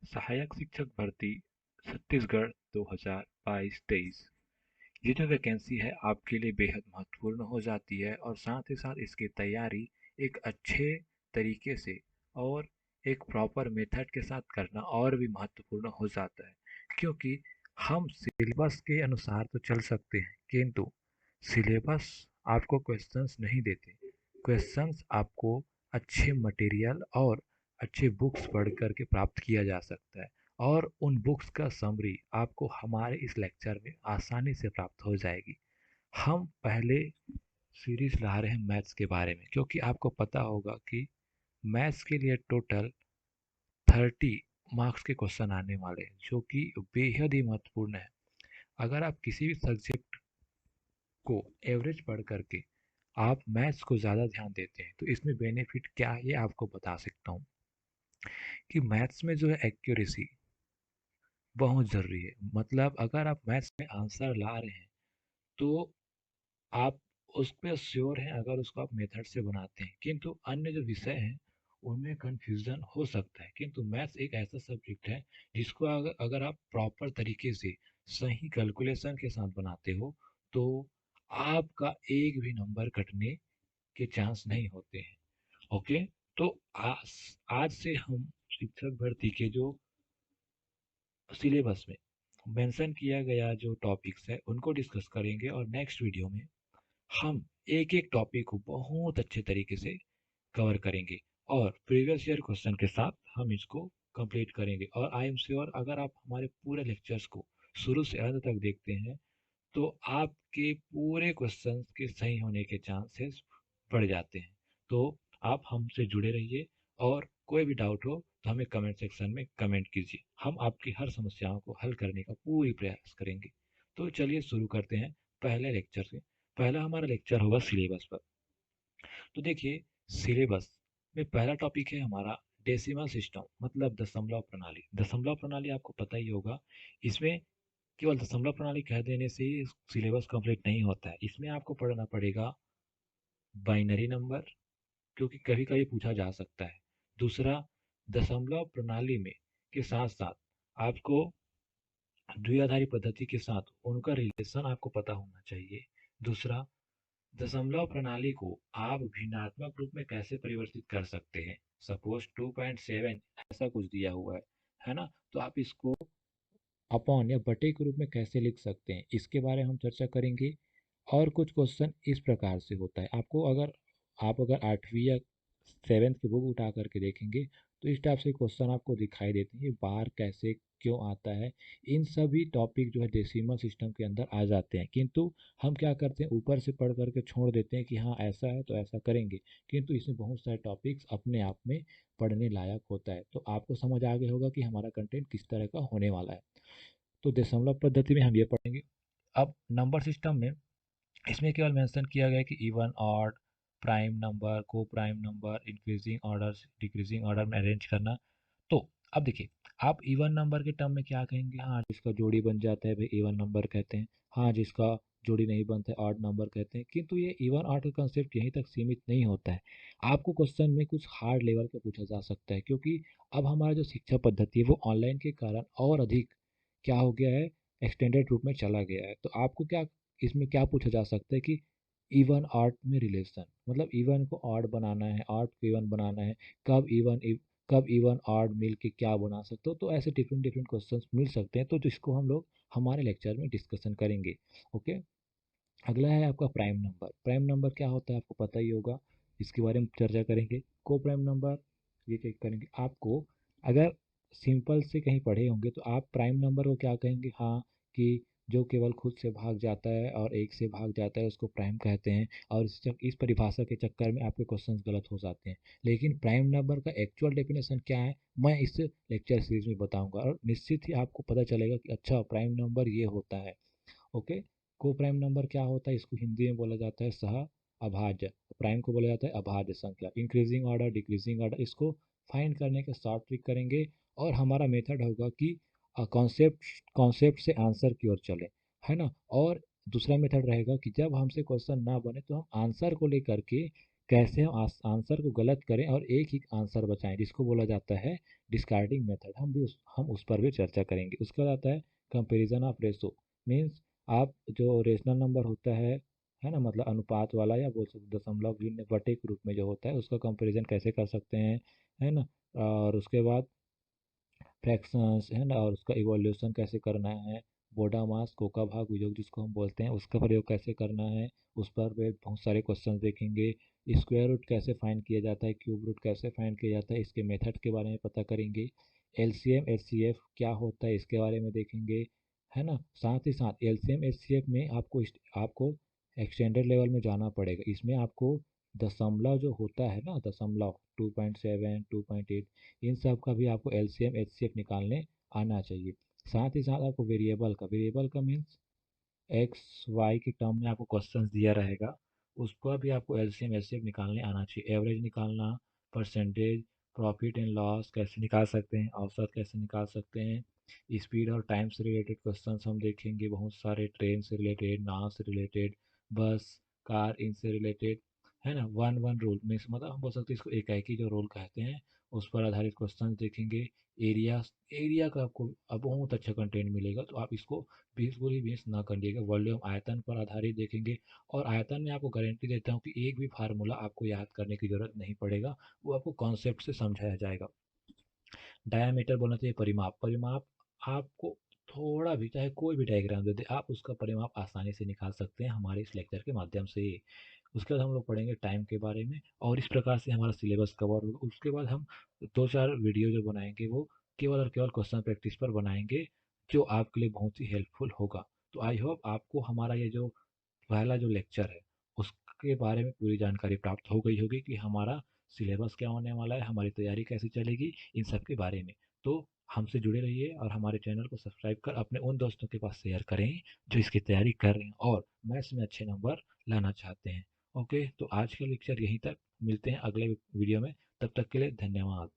सहायक शिक्षक भर्ती छत्तीसगढ़ 2022-23। ये जो वैकेंसी है आपके लिए बेहद महत्वपूर्ण हो जाती है और साथ ही साथ इसकी तैयारी एक अच्छे तरीके से और एक प्रॉपर मेथड के साथ करना और भी महत्वपूर्ण हो जाता है, क्योंकि हम सिलेबस के अनुसार तो चल सकते हैं किंतु सिलेबस आपको क्वेश्चंस नहीं देते। क्वेश्चंस आपको अच्छे मटेरियल और अच्छे बुक्स पढ़ कर के प्राप्त किया जा सकता है, और उन बुक्स का समरी आपको हमारे इस लेक्चर में आसानी से प्राप्त हो जाएगी। हम पहले सीरीज ला रहे हैं मैथ्स के बारे में, क्योंकि आपको पता होगा कि मैथ्स के लिए टोटल 30 मार्क्स के क्वेश्चन आने वाले हैं, जो कि बेहद ही महत्वपूर्ण है। अगर आप किसी भी सब्जेक्ट को एवरेज पढ़ करके आप मैथ्स को ज़्यादा ध्यान देते हैं, तो इसमें बेनिफिट क्या है ये आपको बता सकता हूँ कि मैथ्स में जो है एक्यूरेसी बहुत ज़रूरी है। मतलब अगर आप मैथ्स में आंसर ला रहे हैं तो आप उस पे श्योर हैं अगर उसको आप मेथड से बनाते हैं, किंतु अन्य जो विषय हैं उनमें कंफ्यूजन हो सकता है। किंतु मैथ्स एक ऐसा सब्जेक्ट है जिसको अगर अगर आप प्रॉपर तरीके से सही कैलकुलेशन के साथ बनाते हो तो आपका एक भी नंबर कटने के चांस नहीं होते हैं। ओके, तो आज आज से हम शिक्षक भर्ती के जो सिलेबस में मेंशन किया गया जो टॉपिक्स है उनको डिस्कस करेंगे, और नेक्स्ट वीडियो में हम एक एक टॉपिक को बहुत अच्छे तरीके से कवर करेंगे और प्रीवियस ईयर क्वेश्चन के साथ हम इसको कंप्लीट करेंगे। और आई एम श्योर अगर आप हमारे पूरे लेक्चर्स को शुरू से अंत तक देखते हैं तो आपके पूरे क्वेश्चंस के सही होने के चांसेस बढ़ जाते हैं। तो आप हमसे जुड़े रहिए, और कोई भी डाउट हो तो हमें कमेंट सेक्शन में कमेंट कीजिए। हम आपकी हर समस्याओं को हल करने का पूरी प्रयास करेंगे। तो चलिए शुरू करते हैं पहले लेक्चर से। पहला हमारा लेक्चर होगा सिलेबस पर। तो देखिए, सिलेबस में पहला टॉपिक है हमारा डेसिमल सिस्टम, मतलब दशमलव प्रणाली। दशमलव प्रणाली आपको पता ही होगा। इसमें केवल दशमलव प्रणाली कह देने से ही सिलेबस कंप्लीट नहीं होता है। इसमें आपको पढ़ना पड़ेगा बाइनरी नंबर, क्योंकि कभी कभी पूछा जा सकता है। दूसरा, दशमलव प्रणाली में के साथ साथ आपको द्विआधारी पद्धति के साथ उनका रिलेशन आपको पता होना चाहिए। दूसरा, दशमलव प्रणाली को आप भिन्नात्मक रूप में कैसे परिवर्तित कर सकते हैं। सपोज 2.7 ऐसा कुछ दिया हुआ है ना, तो आप इसको अपॉन या बटे के रूप में कैसे लिख सकते हैं, इसके बारे में हम चर्चा करेंगे। और कुछ क्वेश्चन इस प्रकार से होता है, आपको अगर आप अगर 8वीं या 7th की बुक उठा करके देखेंगे तो इस टाइप से क्वेश्चन आपको दिखाई देते हैं। बार कैसे क्यों आता है, इन सभी टॉपिक जो है डेसिमल सिस्टम के अंदर आ जाते हैं। किंतु हम क्या करते हैं, ऊपर से पढ़ करके छोड़ देते हैं कि हाँ ऐसा है तो ऐसा करेंगे, किंतु इसमें बहुत सारे टॉपिक्स अपने आप में पढ़ने लायक होता है। तो आपको समझ आ गया होगा कि हमारा कंटेंट किस तरह का होने वाला है। तो दशमलव पद्धति में हम ये पढ़ेंगे। अब नंबर सिस्टम में इसमें केवल मेंशन किया गया है कि इवन, ऑड, प्राइम नंबर, को prime number, increasing order decreasing order में अरेंज करना। तो अब देखिए, आप इवन नंबर के टर्म में क्या कहेंगे, हाँ जिसका जोड़ी बन जाता है भाई इवन नंबर कहते हैं। हाँ जिसका जोड़ी नहीं बनता है ऑड नंबर कहते हैं। किंतु ये इवन ऑड का कंसेप्ट यहीं तक सीमित नहीं होता है। आपको क्वेश्चन में कुछ हार्ड लेवल का पूछा जा सकता है, क्योंकि अब हमारा जो शिक्षा पद्धति है वो ऑनलाइन के कारण और अधिक क्या हो गया है, एक्सटेंडेड रूप में चला गया है। तो आपको क्या इसमें क्या पूछा जा सकता है कि इवन ऑड में रिलेशन, मतलब इवन को ऑड बनाना है, ऑड को इवन बनाना है, कब इवन कब इवन ऑड मिल के क्या बना सकते हो। तो ऐसे डिफरेंट डिफरेंट क्वेश्चंस मिल सकते हैं, तो जिसको हम लोग हमारे लेक्चर में डिस्कशन करेंगे। ओके, अगला है आपका प्राइम नंबर। प्राइम नंबर क्या होता है आपको पता ही होगा, इसके बारे में चर्चा करेंगे। को प्राइम नंबर ये चेक करेंगे। आपको अगर सिंपल से कहीं पढ़े होंगे तो आप प्राइम नंबर को क्या कहेंगे, हाँ कि जो केवल खुद से भाग जाता है और एक से भाग जाता है उसको प्राइम कहते हैं। और इस परिभाषा के चक्कर में आपके क्वेश्चंस गलत हो जाते हैं। लेकिन प्राइम नंबर का एक्चुअल डेफिनेशन क्या है मैं इस लेक्चर सीरीज में बताऊंगा, और निश्चित ही आपको पता चलेगा कि अच्छा प्राइम नंबर ये होता है। ओके, को प्राइम नंबर क्या होता है, इसको हिंदी में बोला जाता है सह अभाज्य। प्राइम को बोला जाता है अभाज्य संख्या। इंक्रीजिंग ऑर्डर डिक्रीजिंग ऑर्डर इसको फाइंड करने के शॉर्ट ट्रिक करेंगे। और हमारा मेथड होगा कि कॉन्सेप्ट कॉन्सेप्ट से आंसर की ओर चले, है ना। और दूसरा मेथड रहेगा कि जब हमसे क्वेश्चन ना बने तो हम आंसर को लेकर के कैसे हम आंसर को गलत करें और एक ही आंसर बचाएं, जिसको बोला जाता है डिस्कार्डिंग मेथड। हम उस पर भी चर्चा करेंगे। उसके बाद आता है कंपैरिजन ऑफ रेशो। मीन्स आप जो रेशनल नंबर होता है ना, मतलब अनुपात वाला, या बोल सकते दशमलव भिन्न बटे के रूप में जो होता है, उसका कंपैरिजन कैसे कर सकते हैं, है ना। और उसके बाद फ्रैक्शंस, है ना, और उसका इवोल्यूशन कैसे करना है, बोडामास कोका भाग वियोग जिसको हम बोलते हैं, उसका प्रयोग कैसे करना है, उस पर भी बहुत सारे क्वेश्चन देखेंगे। स्क्वायर रूट कैसे फाइंड किया जाता है, क्यूब रूट कैसे फाइंड किया जाता है, इसके मेथड के बारे में पता करेंगे। एलसीएम एचसीएफ क्या होता है, इसके बारे में देखेंगे, है ना। साथ ही साथ एलसीएम एचसीएफ में आपको एक्सटेंडेड लेवल में जाना पड़ेगा। इसमें आपको दशमलव जो होता है ना, दशमलव 2.7 2.8, इन सब का भी आपको एलसीएम एचसीएफ निकालने आना चाहिए। साथ ही साथ आपको वेरिएबल का मीन्स एक्स वाई के टर्म में आपको क्वेश्चन दिया रहेगा, उसका भी आपको एलसीएम एचसीएफ निकालने आना चाहिए। एवरेज निकालना, परसेंटेज, प्रॉफिट एंड लॉस कैसे निकाल सकते हैं, औसत कैसे निकाल सकते हैं, स्पीड और टाइम से रिलेटेड क्वेश्चन हम देखेंगे बहुत सारे, ट्रेन से रिलेटेड, नाव से रिलेटेड, बस, कार, इनसे रिलेटेड, है ना। वन वन रूल मीन्स मतलब हम बोल सकते हैं इसको एकाएकी जो रूल कहते हैं, उस पर आधारित क्वेश्चन देखेंगे। एरिया एरिया का आपको अब बहुत अच्छा कंटेंट मिलेगा, तो आप इसको बिल्कुल ही मिस ना करिएगा। वॉल्यूम आयतन पर आधारित देखेंगे, और आयतन में आपको गारंटी देता हूँ कि एक भी फार्मूला आपको याद करने की जरूरत नहीं पड़ेगा, वो आपको कॉन्सेप्ट से समझाया जाएगा। डायामीटर बोलना चाहिए परिमाप। परिमाप आपको थोड़ा भी, चाहे कोई भी डायग्राम दे दे, आप उसका परिमाप आसानी से निकाल सकते हैं हमारे इस लेक्चर के माध्यम से। उसके बाद हम लोग पढ़ेंगे टाइम के बारे में, और इस प्रकार से हमारा सिलेबस कवर होगा। उसके बाद हम दो चार वीडियो जो बनाएंगे वो केवल और केवल क्वेश्चन प्रैक्टिस पर बनाएंगे, जो आपके लिए बहुत ही हेल्पफुल होगा। तो आई होप आपको हमारा ये जो पहला जो लेक्चर है उसके बारे में पूरी जानकारी प्राप्त हो गई होगी कि हमारा सिलेबस क्या होने वाला है, हमारी तैयारी कैसी चलेगी, इन सब के बारे में। तो हमसे जुड़े रहिए और हमारे चैनल को सब्सक्राइब कर अपने उन दोस्तों के पास शेयर करें जो इसकी तैयारी कर रहे हैं और मैथ्स में अच्छे नंबर लाना चाहते हैं। ओके, तो आज का लेक्चर यहीं तक, मिलते हैं अगले वीडियो में, तब तक के लिए धन्यवाद।